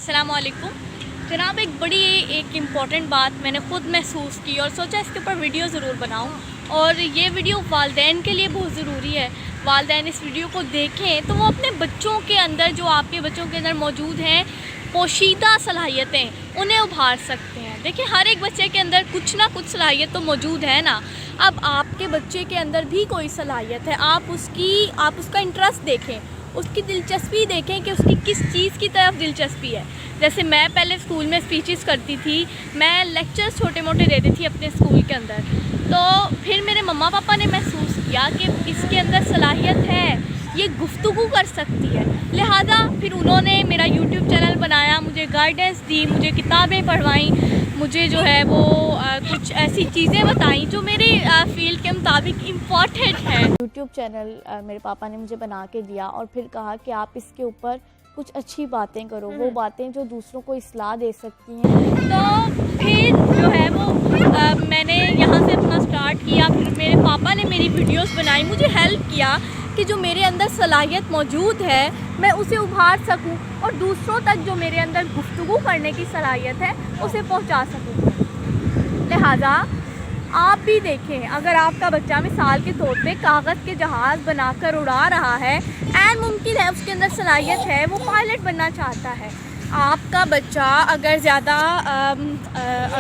अस्सलाम वालेकुम जनाब। एक इम्पॉर्टेंट बात मैंने ख़ुद महसूस की और सोचा इसके ऊपर वीडियो ज़रूर बनाऊं। और ये वीडियो वालिदैन के लिए बहुत ज़रूरी है। वालिदैन इस वीडियो को देखें तो वो अपने बच्चों के अंदर, जो आपके बच्चों के अंदर मौजूद हैं पोशीदा सलाहियतें, उन्हें उभार सकते हैं। देखिए, हर एक बच्चे के अंदर कुछ ना कुछ सलाहियत तो मौजूद है ना। अब आपके बच्चे के अंदर भी कोई सलाहियत है, आप उसका इंटरेस्ट देखें, उसकी दिलचस्पी देखें कि उसकी किस चीज़ की तरफ दिलचस्पी है। जैसे मैं पहले स्कूल में स्पीचेस करती थी, मैं लेक्चर्स छोटे मोटे देती थी अपने स्कूल के अंदर। तो फिर मेरे मम्मा पापा ने महसूस किया कि इसके अंदर सलाहियत है, ये गुफ्तगू कर सकती है। लिहाजा फिर उन्होंने मेरा यूट्यूब चैनल बनाया, मुझे गाइडेंस दी, मुझे किताबें पढ़वाईं, मुझे जो है वो कुछ ऐसी चीज़ें बताई जो मेरे फील्ड के मुताबिक इम्पॉर्टेंट है। यूट्यूब चैनल मेरे पापा ने मुझे बना के दिया और फिर कहा कि आप इसके ऊपर कुछ अच्छी बातें करो, वो बातें जो दूसरों को इस्लाह दे सकती हैं। तो फिर जो है वो मैंने यहाँ से अपना स्टार्ट किया। फिर मेरे पापा ने मेरी वीडियोस बनाई, मुझे हेल्प किया कि जो मेरे अंदर सलाहियत मौजूद है मैं उसे उभार सकूं और दूसरों तक जो मेरे अंदर गुफ्तगू करने की सलाहियत है उसे पहुंचा सकूं। लिहाजा आप भी देखें, अगर आपका बच्चा मिसाल के तौर पे कागज़ के जहाज़ बनाकर उड़ा रहा है, ऐन मुमकिन है उसके अंदर सलाहियत है, वो पायलट बनना चाहता है। आपका बच्चा अगर ज़्यादा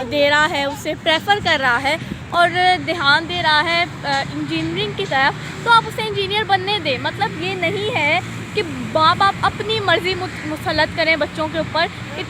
दे रहा है, उसे प्रेफर कर रहा है और ध्यान दे रहा है इंजीनियरिंग की तरफ, तो आप उसे इंजीनियर बनने दें। मतलब ये नहीं है कि माँ बाप अपनी मर्ज़ी मुसल्लत करें बच्चों के ऊपर कि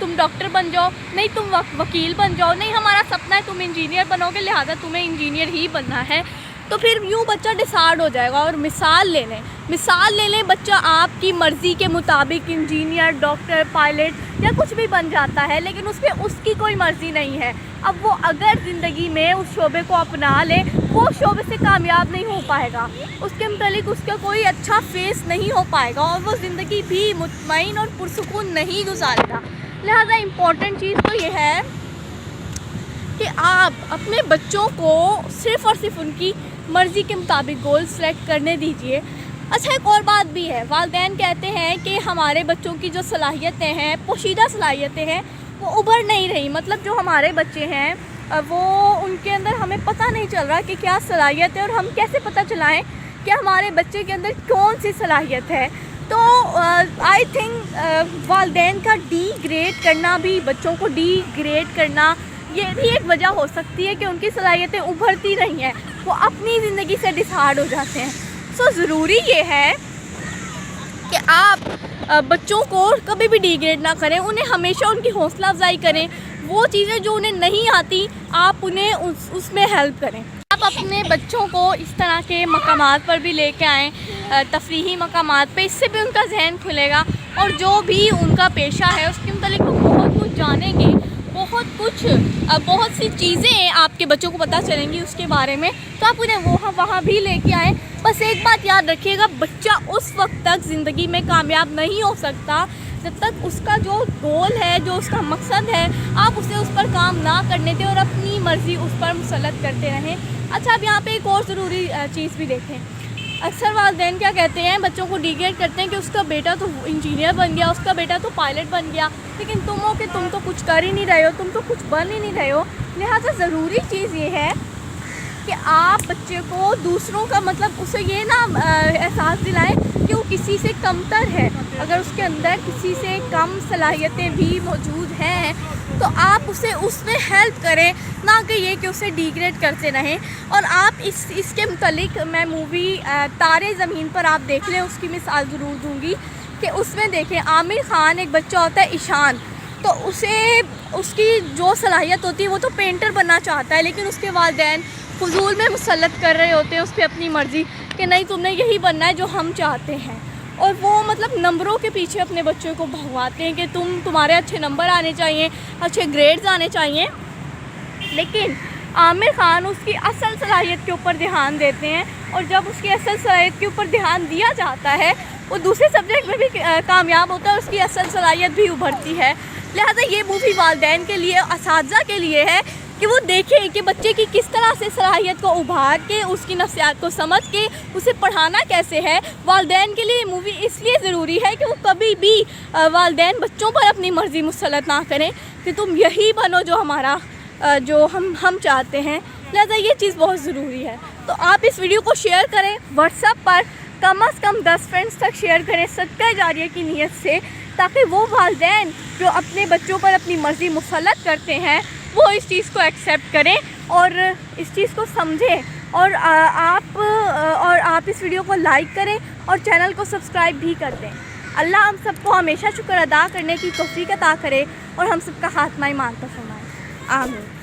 तुम डॉक्टर बन जाओ, नहीं तुम वकील बन जाओ, नहीं हमारा सपना है तुम इंजीनियर बनोगे, लिहाजा तुम्हें इंजीनियर ही बनना है। तो फिर यूँ बच्चा डिसाइड हो जाएगा। और मिसाल ले लें, बच्चा आपकी मर्ज़ी के मुताबिक इंजीनियर, डॉक्टर, पायलट या कुछ भी बन जाता है, लेकिन उसमें उसकी कोई मर्ज़ी नहीं है। अब वो अगर ज़िंदगी में उस शोबे को अपना ले, वो शोबे से कामयाब नहीं हो पाएगा, उसके मुतालिक उसका कोई अच्छा फेस नहीं हो पाएगा और वो ज़िंदगी भी मुतमईन और पुरसुकून नहीं गुजारेगा। लिहाजा इम्पॉर्टेंट चीज़ तो ये है कि आप अपने बच्चों को सिर्फ़ और सिर्फ उनकी मर्ज़ी के मुताबिक गोल सेलेक्ट करने दीजिए। अच्छा, एक और बात भी है, वालिदैन कहते हैं कि हमारे बच्चों की जो सलाहियतें हैं, पोशीदा सलाहियतें हैं, वो उभर नहीं रही। मतलब जो हमारे बच्चे हैं वो उनके अंदर हमें पता नहीं चल रहा कि क्या सलाहियत है और हम कैसे पता चलाएं कि हमारे बच्चे के अंदर कौन सी सलाहियत है। तो आई थिंक वालिदैन का डी ग्रेड करना भी, बच्चों को डी ग्रेड करना, ये भी एक वजह हो सकती है कि उनकी सलाहियतें उभरती नहीं हैं, वो अपनी ज़िंदगी से डिसहार्ड हो जाते हैं। सो ज़रूरी ये है कि आप बच्चों को कभी भी डिग्रेड ना करें, उन्हें हमेशा उनकी हौसला अफजाई करें। वो चीज़ें जो उन्हें नहीं आती, आप उन्हें उसमें हेल्प करें। आप अपने बच्चों को इस तरह के मकामात पर भी लेके आएँ, तफरीही मकामात पे, इससे भी उनका जहन खुलेगा और जो भी उनका पेशा है उसके मुतालिक वो बहुत कुछ जानेंगे, बहुत सी चीज़ें आपके बच्चों को पता चलेंगी उसके बारे में। तो आप उन्हें वहाँ भी लेके आएँ। बस एक बात याद रखिएगा, बच्चा उस वक्त तक ज़िंदगी में कामयाब नहीं हो सकता जब तक उसका जो गोल है, जो उसका मकसद है, आप उसे उस पर काम ना करने दें और अपनी मर्ज़ी उस पर मुसल्लत करते रहें। अच्छा, अब यहाँ पे एक और ज़रूरी चीज़ भी देखें। अक्सर वालिदैन क्या कहते हैं, बच्चों को डिग्रेड करते हैं कि उसका बेटा तो इंजीनियर बन गया, उसका बेटा तो पायलट बन गया, लेकिन तुम हो कि तुम तो कुछ कर ही नहीं रहे हो, तुम तो कुछ बन ही नहीं रहे हो। लिहाजा ज़रूरी चीज़ ये है कि आप बच्चे को दूसरों का, मतलब उसे ये ना एहसास दिलाएं कि वो किसी से कमतर है। अगर उसके अंदर किसी से कम सलाहियतें भी मौजूद हैं तो आप उसे उसमें हेल्प करें, ना कि ये कि उसे डिग्रेड करते रहें। और आप इसके मुतालिक मैं मूवी तारे ज़मीन पर आप देख लें, उसकी मिसाल ज़रूर दूँगी कि उसमें देखें, आमिर ख़ान एक बच्चा होता है ईशान, तो उसे उसकी जो सलाहियत होती है वो तो पेंटर बनना चाहता है, लेकिन उसके वालिदैन फजूल में मुसल्लत कर रहे होते हैं उस पर अपनी मर्ज़ी कि नहीं तुमने यही बनना है जो हम चाहते हैं। और वो मतलब नंबरों के पीछे अपने बच्चों को भगवाते हैं कि तुम्हारे अच्छे नंबर आने चाहिए, अच्छे ग्रेड्स आने चाहिए। लेकिन आमिर ख़ान उसकी असल सलाहियत के ऊपर ध्यान देते हैं और जब उसकी असल सलाहियत के ऊपर ध्यान दिया जाता है वो दूसरे सब्जेक्ट में भी कामयाब होता है, उसकी असल सलाहियत भी उभरती है। लिहाजा ये मूवी वालिदैन के लिए, असातिज़ा के लिए है کہ وہ دیکھیں کہ بچے کی کس طرح سے صلاحیت کو ابھار کے اس کی نفسیات کو سمجھ کے اسے پڑھانا کیسے ہے۔ والدین کے لیے یہ مووی اس لیے ضروری ہے کہ وہ کبھی بھی والدین بچوں پر اپنی مرضی مسلط نہ کریں کہ تم یہی بنو جو ہمارا جو ہم چاہتے ہیں، لہذا یہ چیز بہت ضروری ہے۔ تو آپ اس ویڈیو کو شیئر کریں، واٹس ایپ پر کم از کم 10 فرینڈز تک شیئر کریں صدقہ جاریہ کی نیت سے، تاکہ وہ والدین جو اپنے بچوں پر اپنی مرضی مسلط کرتے ہیں وہ اس چیز کو ایکسیپٹ کریں اور اس چیز کو سمجھیں، اور آپ اس ویڈیو کو لائک کریں اور چینل کو سبسکرائب بھی کر دیں۔ اللہ ہم سب کو ہمیشہ شکر ادا کرنے کی توفیق عطا کرے اور ہم سب کا خاتمہ ایمان پر فرمائے، آمین۔